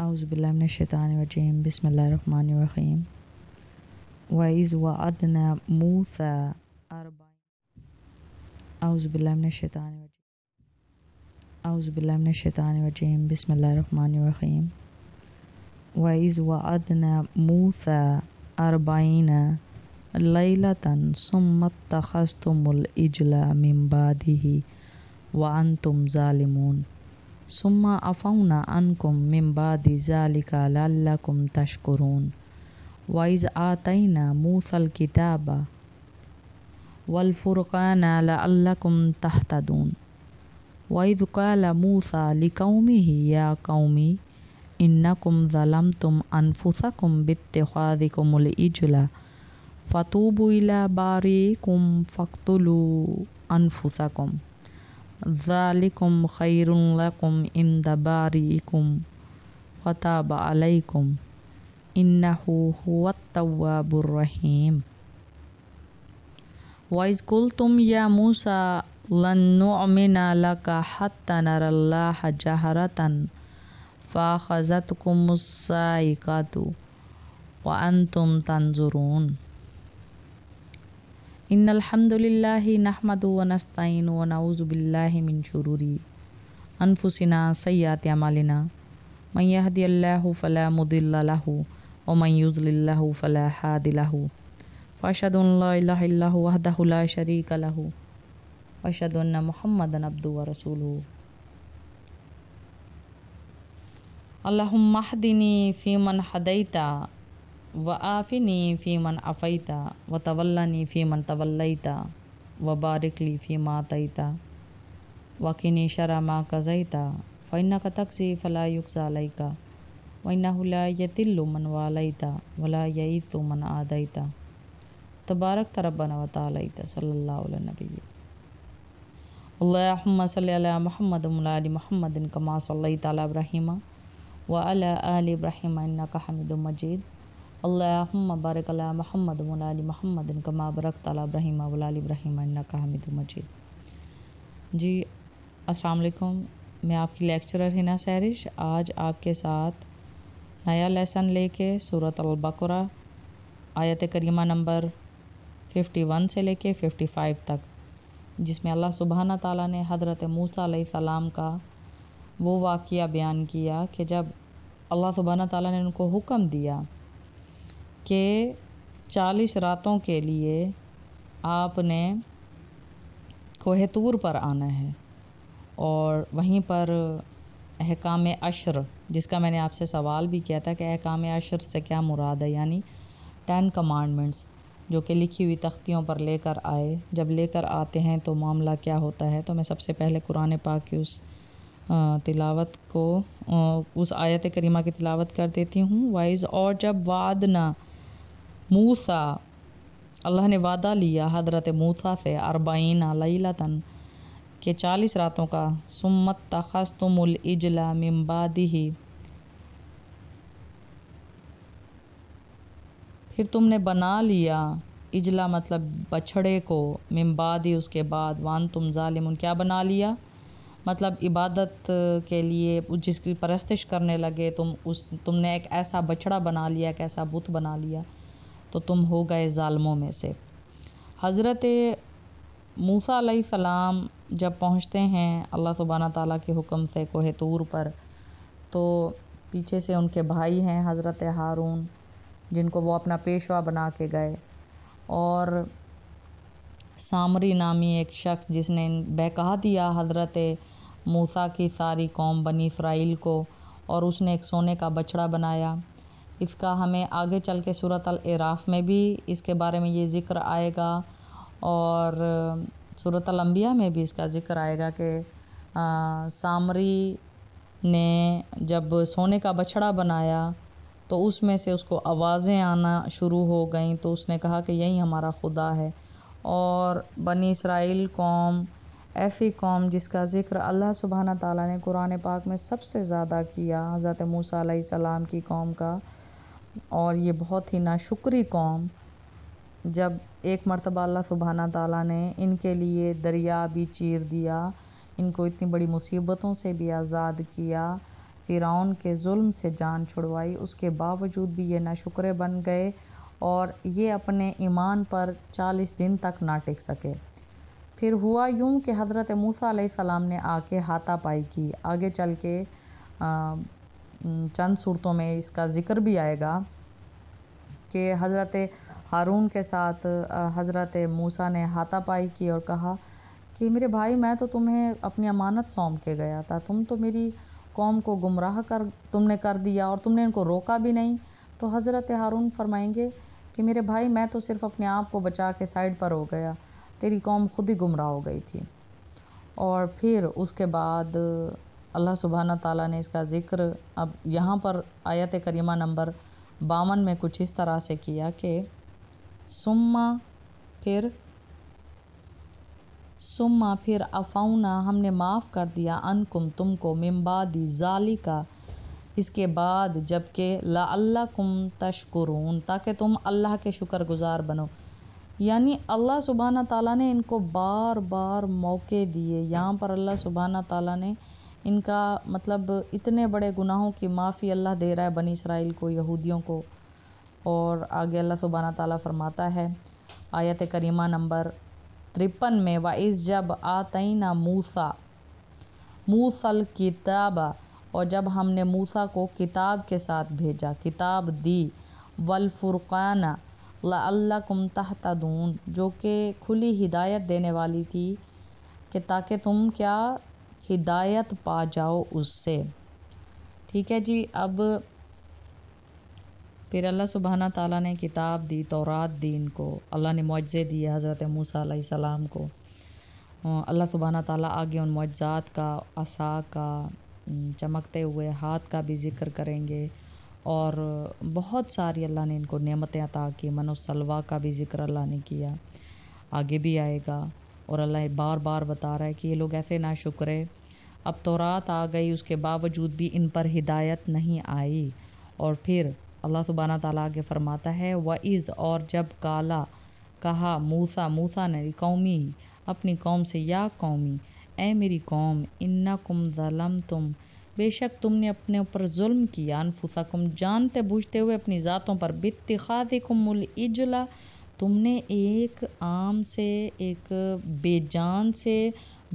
اعوذ باللہ من الشیطان الرجیم بسم اللہ الرحمن الرحیم وَإِذْ وَعَدْنَا مُوسَىٰ اعوذ باللہ من الشیطان الرجیم بسم اللہ الرحمن الرحیم وَإِذْ وَعَدْنَا مُوسَىٰ 40 لَيْلَةً ثُمَّ اتَّخَذْتُمُ الْعِجْلَ مِن بَعْدِهِ وَأَنْتُمْ ظَالِمُونَ ثم عفونا عنكم من بعد ذلك لعلكم تشكرون وإذ آتينا موسى الكتاب والفرقان لعلكم تهتدون وإذ قال موسى لقومه يا قوم إنكم ظلمتم أنفسكم باتخاذكم العجل فتوبوا إلى بارئكم فاقتلوا أنفسكم ذالکم خیر لکم عند بارئکم فتاب علیکم انہ هو التواب الرحیم وَإِذْ قُلْتُمْ يَا مُوسَىٰ لَن نُّؤْمِنَ لَكَ حَتَّىٰ نَرَى اللَّهَ جَهْرَةً فَأَخَذَتْكُمُ الصَّاعِقَةُ وَأَنْتُمْ تَنظُرُونَ ان الحمد للہ نحمدہ ونستعینہ ونعوذ باللہ من شرور انفسنا سیئات اعمالنا من یہدی اللہ فلا مضل لہ ومن یضلل لہ فلا ہادی لہ واشہد ان لا الہ الا اللہ وحدہ لا شریک لہ واشہد ان محمدا عبدہ ورسولہ اللہم اہدنی فیمن ہدیت وعافنی فیمن عافیت وتولنی فیمن تولیت وبارک لی فیما اعطیت وقنی شر ما قضیت فإنک تقضی فلا یقضی علیک وإنہ لا یذل من والیت ولا یعز من عادیت تبارک ربنا وتعالیت صلی اللہ علیہ نبی اللہم صلی علی محمد وعلی آل محمد کما صلیت علی ابراہیم وعلی آل ابراہیم انک حمید مجید اللہم بارک علی محمد وعلی آل محمد کما بارکت علی ابراہیم وعلی آل ابراہیم انک حمید مجید۔ جی السلام علیکم، میں آپ کی لیکچرر ہنا سہرش آج آپ کے ساتھ نیا لیسن لے کے سورۃ البقرہ آیت کریمہ نمبر 51 سے لے کے 55 تک، جس میں اللہ سبحانہ تعالیٰ نے حضرت موسیٰ علیہ السلام کا وہ واقعہ بیان کیا کہ جب اللہ سبحانہ تعالیٰ نے ان کو حکم دیا کہ 40 راتوں کے لیے آپ نے کوہ طور پر آنا ہے اور وہیں پر احکام عشر، جس کا میں نے آپ سے سوال بھی کیا تھا کہ احکام عشر سے کیا مراد ہے، یعنی 10 کمانڈمنٹس جو کہ لکھی ہوئی تختیوں پر لے کر آئے، جب لے کر آتے ہیں تو معاملہ کیا ہوتا ہے۔ تو میں سب سے پہلے قرآن پاک کی اس تلاوت کو اس آیت کریمہ کی تلاوت کر دیتی ہوں۔ وائز اور جب وعدنا موسیٰ، اللہ نے وعدہ لیا حضرت موسیٰ سے 40 لیلۃً کہ 40 راتوں کا، ثم اتخذتم العجل من بعدہ، پھر تم نے بنا لیا اجلا مطلب بچھڑے کو، من بعد اس کے بعد، وانتم ظالمون کیا بنا لیا مطلب عبادت کے لیے جس کی پرستش کرنے لگے تم نے ایک ایسا بچڑا بنا لیا، ایک ایسا بت بنا لیا تو تم ہو گئے ظالموں میں سے۔ حضرت موسیٰ علیہ السلام جب پہنچتے ہیں اللہ سبحانہ تعالیٰ کے حکم سے کوہ طور پر، تو پیچھے سے ان کے بھائی ہیں حضرت ہارون، جن کو وہ اپنا پیشوا بنا کے گئے، اور سامری نامی ایک شخص جس نے بہکا دیا حضرت موسیٰ کی ساری قوم بنی اسرائیل کو، اور اس نے ایک سونے کا بچڑا بنایا۔ اس کا ہمیں آگے چل کے سورۃ الاعراف میں بھی اس کے بارے میں یہ ذکر آئے گا، اور سورۃ الانبیاء میں بھی اس کا ذکر آئے گا کہ سامری نے جب سونے کا بچڑا بنایا تو اس میں سے اس کو آوازیں آنا شروع ہو گئیں، تو اس نے کہا کہ یہی ہمارا خدا ہے۔ اور بنی اسرائیل قوم ایسی قوم جس کا ذکر اللہ سبحانہ تعالیٰ نے قرآن پاک میں سب سے زیادہ کیا، حضرت موسیٰ علیہ السلام کی قوم کا، اور یہ بہت ہی ناشکری قوم، جب ایک مرتبہ اللہ سبحانہ تعالیٰ نے ان کے لیے دریا بھی چیر دیا، ان کو اتنی بڑی مصیبتوں سے بھی آزاد کیا، فرعون کے ظلم سے جان چھڑوائی، اس کے باوجود بھی یہ ناشکرے بن گئے اور یہ اپنے ایمان پر 40 دن تک نہ ٹک سکے۔ پھر ہوا یوں کہ حضرت موسیٰ علیہ السلام نے آ کے ہاتھا پائی کی۔ آگے چل کے چند صورتوں میں اس کا ذکر بھی آئے گا کہ حضرت ہارون کے ساتھ حضرت موسیٰ نے ہاتھا پائی کی اور کہا کہ میرے بھائی، میں تو تمہیں اپنی امانت سونپ کے گیا تھا، تم تو میری قوم کو گمراہ تم نے کر دیا اور تم نے ان کو روکا بھی نہیں۔ تو حضرت ہارون فرمائیں گے کہ میرے بھائی، میں تو صرف اپنے آپ کو بچا کے سائیڈ پر ہو گیا، تیری قوم خود ہی گمراہ ہو گئی تھی۔ اور پھر اس کے بعد اللہ سبحانہ تعالیٰ نے اس کا ذکر اب یہاں پر آیت کریمہ نمبر 52 میں کچھ اس طرح سے کیا کہ ثم پھر عفونا، ہم نے معاف کر دیا، عنکم تم کو، من بعد ذالک، اس کے بعد، جبکہ لعلکم تشکرون، تاکہ تم اللہ کے شکر گزار بنو۔ یعنی اللہ سبحانہ تعالیٰ نے ان کو بار بار موقع دیے۔ یہاں پر اللہ سبحانہ تعالیٰ نے ان کا مطلب اتنے بڑے گناہوں کی معافی اللہ دے رہا ہے بنی اسرائیل کو، یہودیوں کو۔ اور آگے اللہ سبحانہ تعالیٰ فرماتا ہے آیت کریمہ نمبر 53 میں، وَإِذْ جب آتَيْنَا مُوسَى الْكِتَابَ، اور جب ہم نے موسیٰ کو کتاب کے ساتھ بھیجا، کتاب دی، وَالْفُرْقَانَ لَعَلَّكُمْ تَهْتَدُونَ، جو کہ کھلی ہدایت دینے والی تھی کہ تاکہ تم کیا ہدایت پا جاؤ اس سے۔ ٹھیک ہے جی۔ اب پھر اللہ سبحانہ تعالیٰ نے کتاب دی، تورات دی، ان کو اللہ نے معجزے دیے حضرت موسیٰ علیہ السلام کو۔ اللہ سبحانہ تعالیٰ آگے ان معجزات کا، عصا کا، چمکتے ہوئے ہاتھ کا بھی ذکر کریں گے، اور بہت ساری اللہ نے ان کو نعمتیں عطا کی، من و سلوہ کا بھی ذکر اللہ نے کیا، آگے بھی آئے گا۔ اور اللہ بار بار بتا رہا ہے کہ یہ لوگ ایسے نہ شکرے۔ اب تورات آ گئی، اس کے باوجود بھی ان پر ہدایت نہیں آئی۔ اور پھر اللہ سبحانہ تعالیٰ آگے فرماتا ہے وَإِذْ، اور جب کہا موسیٰ نے قومی، اپنی قوم سے، یا قومی، اے میری قوم، انکم ظلمتم، بے شک تم نے اپنے اوپر ظلم کیا، انفسکم، جانتے بوجھتے ہوئے اپنی ذاتوں پر، باتخاذکم العجل، تم نے ایک عام سے، ایک بے جان سے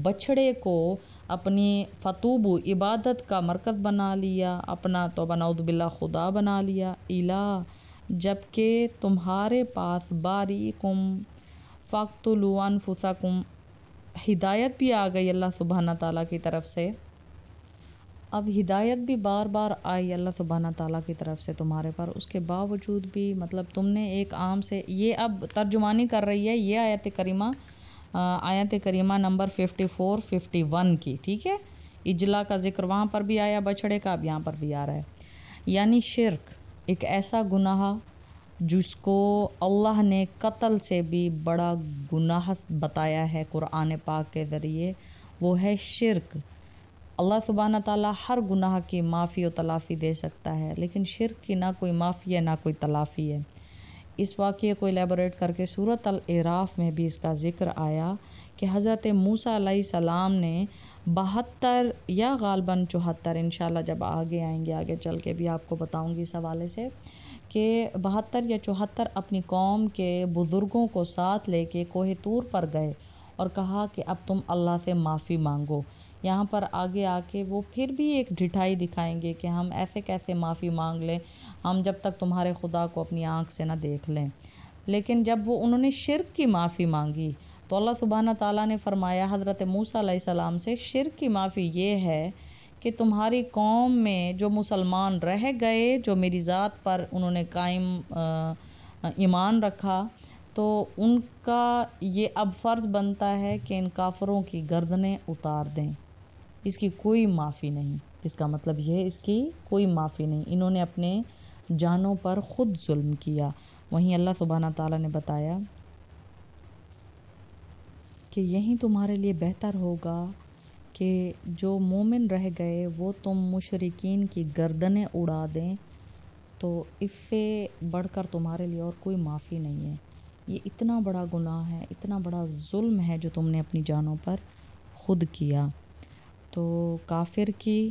بچڑے کو اپنی فتوبو، عبادت کا مرکز بنا لیا، اپنا توبہ نعوذ باللہ خدا بنا لیا، الہ، جبکہ تمہارے پاس باریکم فاقتلوا انفسکم، ہدایت بھی آ گئی اللہ سبحانہ تعالیٰ کی طرف سے۔ اب ہدایت بھی بار بار آئی اللہ سبحانہ تعالیٰ کی طرف سے تمہارے پر، اس کے باوجود بھی مطلب تم نے ایک عام سے، یہ اب ترجمانی کر رہی ہے یہ آیت کریمہ نمبر 54-51 کی، ٹھیک ہے۔ اجلا کا ذکر وہاں پر بھی آیا، بچڑے کا اب یہاں پر بھی آ رہا ہے۔ یعنی شرک ایک ایسا گناہ جس کو اللہ نے قتل سے بھی بڑا گناہ بتایا ہے قرآن پاک کے ذریعے، وہ ہے شرک۔ اللہ سبحانہ تعالیٰ ہر گناہ کی معافی و تلافی دے سکتا ہے، لیکن شرک کی نہ کوئی معافی ہے نہ کوئی تلافی ہے۔ اس واقعے کو ایلیبوریٹ کر کے سورۃ الاعراف میں بھی اس کا ذکر آیا کہ حضرت موسیٰ علیہ السلام نے 72 یا غالباً 74، انشاءاللہ جب آگے آئیں گے آگے چل کے بھی آپ کو بتاؤں گی اس حوالے سے، کہ 72 یا 74 اپنی قوم کے بزرگوں کو ساتھ لے کے کوہ طور پر گئے اور کہا کہ اب تم اللہ سے معافی مانگو۔ یہاں پر آگے آ کے وہ پھر بھی ایک ڈھٹائی دکھائیں گے کہ ہم ایسے کیسے معافی مانگ لیں، ہم جب تک تمہارے خدا کو اپنی آنکھ سے نہ دیکھ لیں۔ لیکن جب انہوں نے شرک کی معافی مانگی تو اللہ سبحانہ تعالیٰ نے فرمایا حضرت موسیٰ علیہ السلام سے، شرک کی معافی یہ ہے کہ تمہاری قوم میں جو مسلمان رہ گئے، جو میری ذات پر انہوں نے قائم ایمان رکھا، تو ان کا یہ اب فرض بنتا ہے کہ ان کافروں کی گردنیں اتار دیں، اس کی کوئی معافی نہیں۔ اس کا مطلب یہ ہے اس کی کوئی معافی نہیں، انہوں نے اپنے جانوں پر خود ظلم کیا۔ وہیں اللہ سبحانہ تعالیٰ نے بتایا کہ یہی تمہارے لیے بہتر ہوگا کہ جو مومن رہ گئے وہ تم مشرکین کی گردنیں اڑا دیں، تو اس سے بڑھ کر تمہارے لیے اور کوئی معافی نہیں ہے۔ یہ اتنا بڑا گناہ ہے، اتنا بڑا ظلم ہے جو تم نے اپنی جانوں پر خود کیا۔ تو کافر کی